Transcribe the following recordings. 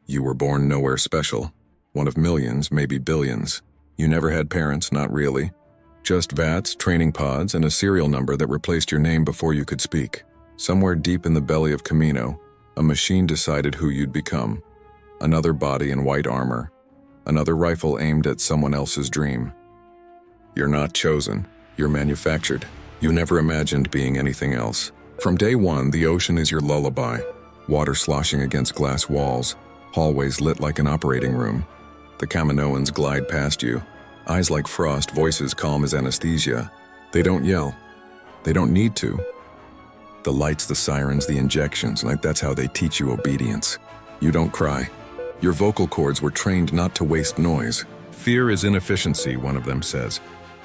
You were born nowhere special. One of millions, maybe billions. You never had parents, not really. Just VATS, training pods, and a serial number that replaced your name before you could speak. Somewhere deep in the belly of Kamino, a machine decided who you'd become. Another body in white armor. Another rifle aimed at someone else's dream. You're not chosen. You're manufactured. You never imagined being anything else. From day one, the ocean is your lullaby. Water sloshing against glass walls. Hallways lit like an operating room. The Kaminoans glide past you. Eyes like frost, voices calm as anesthesia. They don't yell. They don't need to. The lights, the sirens, the injections, like that's how they teach you obedience. You don't cry. Your vocal cords were trained not to waste noise. Fear is inefficiency, one of them says.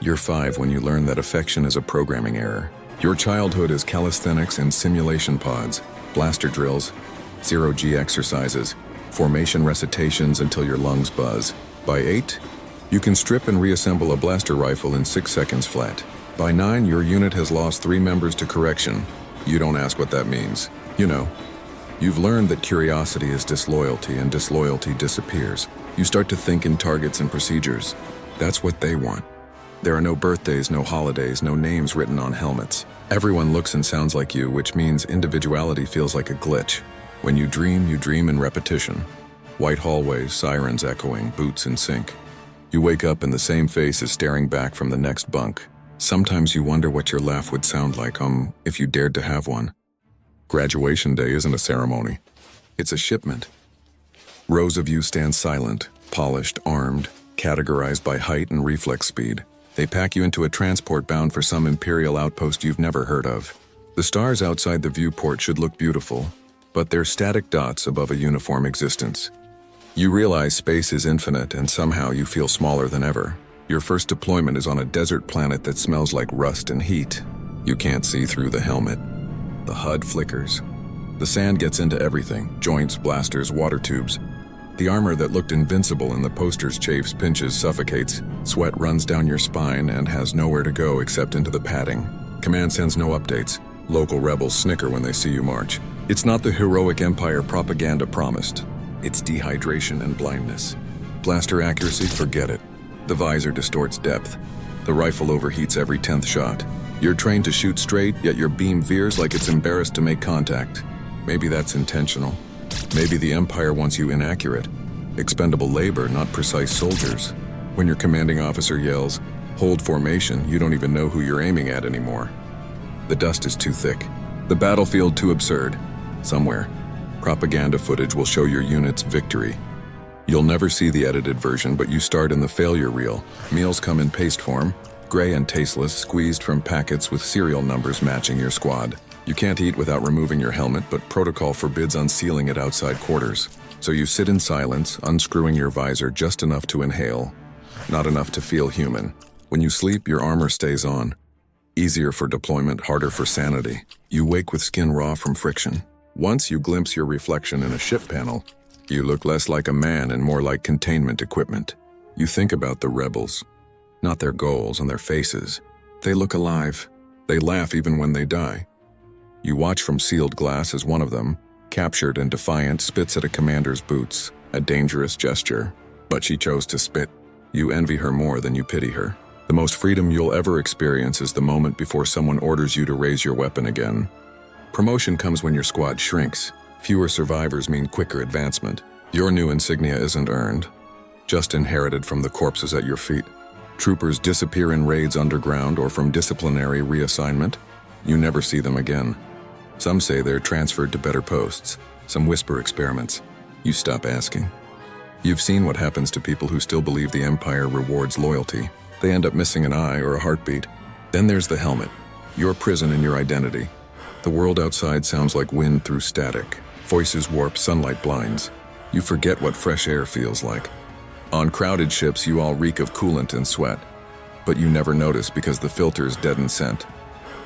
You're 5 when you learn that affection is a programming error. Your childhood is calisthenics and simulation pods, blaster drills, zero-G exercises, formation recitations until your lungs buzz. By 8, you can strip and reassemble a blaster rifle in 6 seconds flat. By 9, your unit has lost 3 members to correction. You don't ask what that means. You know. You've learned that curiosity is disloyalty and disloyalty disappears. You start to think in targets and procedures. That's what they want. There are no birthdays, no holidays, no names written on helmets. Everyone looks and sounds like you, which means individuality feels like a glitch. When you dream in repetition. White hallways, sirens echoing, boots in sync. You wake up and the same face is staring back from the next bunk. Sometimes you wonder what your laugh would sound like, if you dared to have one. Graduation day isn't a ceremony. It's a shipment. Rows of you stand silent, polished, armed, categorized by height and reflex speed. They pack you into a transport bound for some imperial outpost you've never heard of. The stars outside the viewport should look beautiful, but they're static dots above a uniform existence. You realize space is infinite and somehow you feel smaller than ever. Your first deployment is on a desert planet that smells like rust and heat. You can't see through the helmet. The HUD flickers. The sand gets into everything, joints, blasters, water tubes. The armor that looked invincible in the posters chafes, pinches, suffocates. Sweat runs down your spine and has nowhere to go except into the padding. Command sends no updates. Local rebels snicker when they see you march. It's not the heroic Empire propaganda promised. It's dehydration and blindness. Blaster accuracy, forget it. The visor distorts depth. The rifle overheats every 10th shot. You're trained to shoot straight, yet your beam veers like it's embarrassed to make contact. Maybe that's intentional. Maybe the Empire wants you inaccurate. Expendable labor, not precise soldiers. When your commanding officer yells, "Hold formation," you don't even know who you're aiming at anymore. The dust is too thick. The battlefield too absurd. Somewhere, propaganda footage will show your unit's victory. You'll never see the edited version, but you start in the failure reel. Meals come in paste form, gray and tasteless, squeezed from packets with serial numbers matching your squad. You can't eat without removing your helmet, but protocol forbids unsealing it outside quarters. So you sit in silence, unscrewing your visor just enough to inhale, not enough to feel human. When you sleep, your armor stays on. Easier for deployment, harder for sanity. You wake with skin raw from friction. Once you glimpse your reflection in a ship panel, you look less like a man and more like containment equipment. You think about the rebels, not their goals and their faces. They look alive. They laugh even when they die. You watch from sealed glass as one of them, captured and defiant, spits at a commander's boots, a dangerous gesture. But she chose to spit. You envy her more than you pity her. The most freedom you'll ever experience is the moment before someone orders you to raise your weapon again. Promotion comes when your squad shrinks. Fewer survivors mean quicker advancement. Your new insignia isn't earned, just inherited from the corpses at your feet. Troopers disappear in raids underground or from disciplinary reassignment. You never see them again. Some say they're transferred to better posts. Some whisper experiments. You stop asking. You've seen what happens to people who still believe the Empire rewards loyalty. They end up missing an eye or a heartbeat. Then there's the helmet, your prison and your identity. The world outside sounds like wind through static. Voices warp, sunlight blinds. You forget what fresh air feels like. On crowded ships, you all reek of coolant and sweat. But you never notice because the filters deaden scent.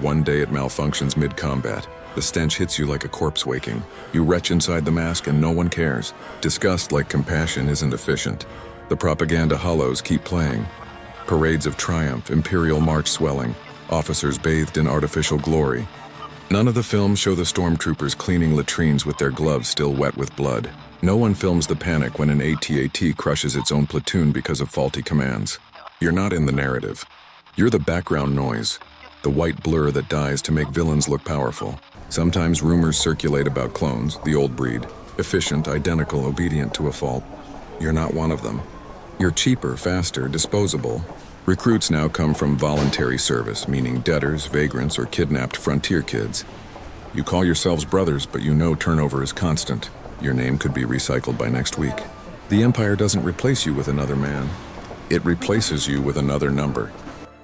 One day it malfunctions mid-combat. The stench hits you like a corpse waking. You retch inside the mask and no one cares. Disgust like compassion isn't efficient. The propaganda hollows keep playing. Parades of triumph, imperial march swelling, officers bathed in artificial glory. None of the films show the stormtroopers cleaning latrines with their gloves still wet with blood. No one films the panic when an AT-AT crushes its own platoon because of faulty commands. You're not in the narrative. You're the background noise, the white blur that dies to make villains look powerful. Sometimes rumors circulate about clones, the old breed, efficient, identical, obedient to a fault. You're not one of them. You're cheaper, faster, disposable. Recruits now come from voluntary service, meaning debtors, vagrants, or kidnapped frontier kids. You call yourselves brothers, but you know turnover is constant. Your name could be recycled by next week. The Empire doesn't replace you with another man. It replaces you with another number.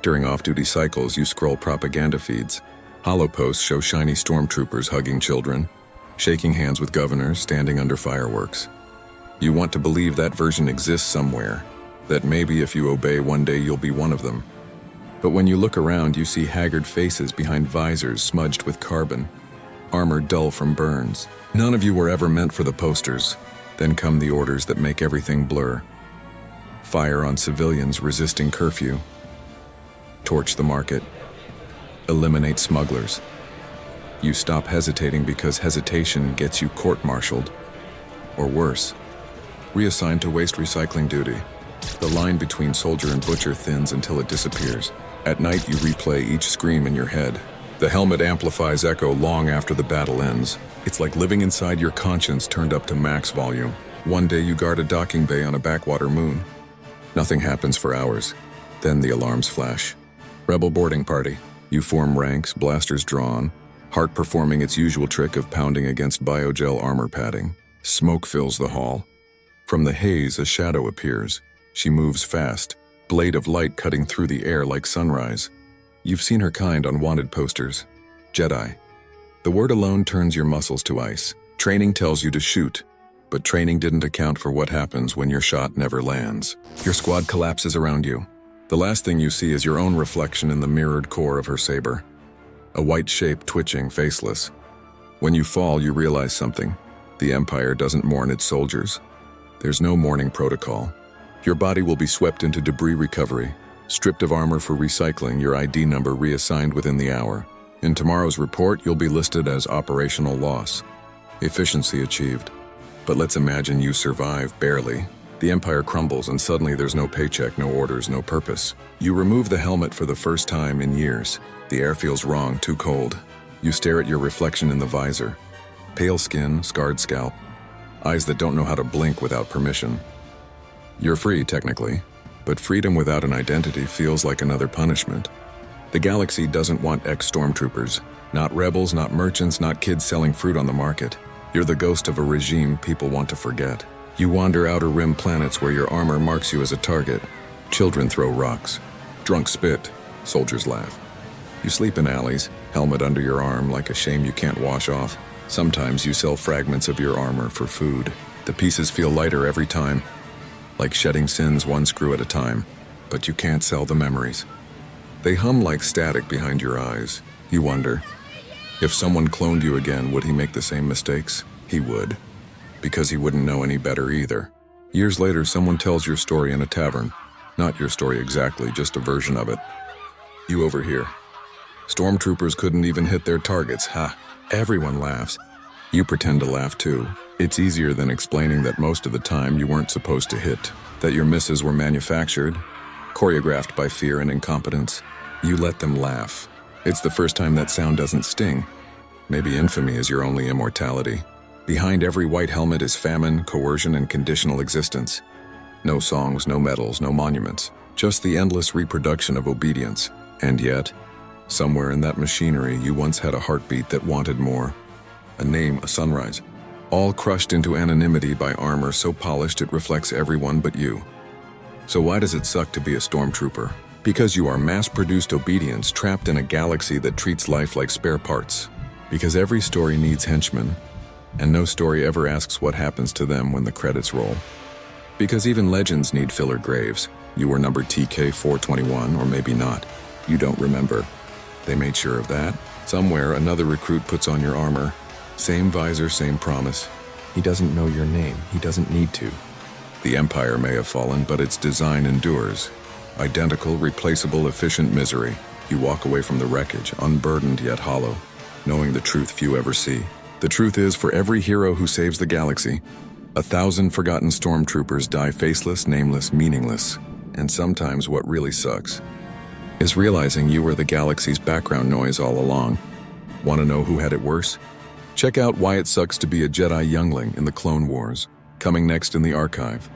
During off-duty cycles, you scroll propaganda feeds. Holo posts show shiny stormtroopers hugging children, shaking hands with governors, standing under fireworks. You want to believe that version exists somewhere, that maybe if you obey one day you'll be one of them. But when you look around, you see haggard faces behind visors smudged with carbon, armor dull from burns. None of you were ever meant for the posters. Then come the orders that make everything blur. Fire on civilians resisting curfew. Torch the market. Eliminate smugglers. You stop hesitating because hesitation gets you court-martialed. Or worse, reassigned to waste recycling duty. The line between soldier and butcher thins until it disappears. At night, you replay each scream in your head. The helmet amplifies echo long after the battle ends. It's like living inside your conscience turned up to max volume. One day you guard a docking bay on a backwater moon. Nothing happens for hours. Then the alarms flash. Rebel boarding party. You form ranks, blasters drawn, heart performing its usual trick of pounding against biogel armor padding. Smoke fills the hall. From the haze, a shadow appears. She moves fast, blade of light cutting through the air like sunrise. You've seen her kind on wanted posters. Jedi. The word alone turns your muscles to ice. Training tells you to shoot, but training didn't account for what happens when your shot never lands. Your squad collapses around you. The last thing you see is your own reflection in the mirrored core of her saber. A white shape twitching, faceless. When you fall, you realize something. The Empire doesn't mourn its soldiers. There's no mourning protocol. Your body will be swept into debris recovery, stripped of armor for recycling, your ID number reassigned within the hour. In tomorrow's report, you'll be listed as operational loss. Efficiency achieved. But let's imagine you survive, barely. The Empire crumbles and suddenly there's no paycheck, no orders, no purpose. You remove the helmet for the first time in years. The air feels wrong, too cold. You stare at your reflection in the visor. Pale skin, scarred scalp. Eyes that don't know how to blink without permission. You're free, technically, but freedom without an identity feels like another punishment. The galaxy doesn't want ex-stormtroopers. Not rebels, not merchants, not kids selling fruit on the market. You're the ghost of a regime people want to forget. You wander outer rim planets where your armor marks you as a target. Children throw rocks. Drunks spit. Soldiers laugh. You sleep in alleys, helmet under your arm like a shame you can't wash off. Sometimes you sell fragments of your armor for food. The pieces feel lighter every time, like shedding sins one screw at a time, but you can't sell the memories. They hum like static behind your eyes. You wonder, if someone cloned you again, would he make the same mistakes? He would, because he wouldn't know any better either. Years later, someone tells your story in a tavern. Not your story exactly, just a version of it. You overhear. Stormtroopers couldn't even hit their targets, ha! Everyone laughs. You pretend to laugh too. It's easier than explaining that most of the time you weren't supposed to hit, that your misses were manufactured, choreographed by fear and incompetence. You let them laugh. It's the first time that sound doesn't sting. Maybe infamy is your only immortality. Behind every white helmet is famine, coercion, and conditional existence. No songs, no medals, no monuments. Just the endless reproduction of obedience. And yet, somewhere in that machinery, you once had a heartbeat that wanted more. A name, a sunrise. All crushed into anonymity by armor so polished it reflects everyone but you. So why does it suck to be a stormtrooper? Because you are mass-produced obedience trapped in a galaxy that treats life like spare parts. Because every story needs henchmen, and no story ever asks what happens to them when the credits roll. Because even legends need filler graves. You were number TK-421, or maybe not. You don't remember. They made sure of that. Somewhere, another recruit puts on your armor. Same visor, same promise. He doesn't know your name. He doesn't need to. The Empire may have fallen, but its design endures. Identical, replaceable, efficient misery. You walk away from the wreckage, unburdened yet hollow, knowing the truth few ever see. The truth is, for every hero who saves the galaxy, 1,000 forgotten stormtroopers die faceless, nameless, meaningless. And sometimes what really sucks is realizing you were the galaxy's background noise all along. Want to know who had it worse? Check out Why It Sucks to Be a Jedi Youngling in the Clone Wars, coming next in the archive.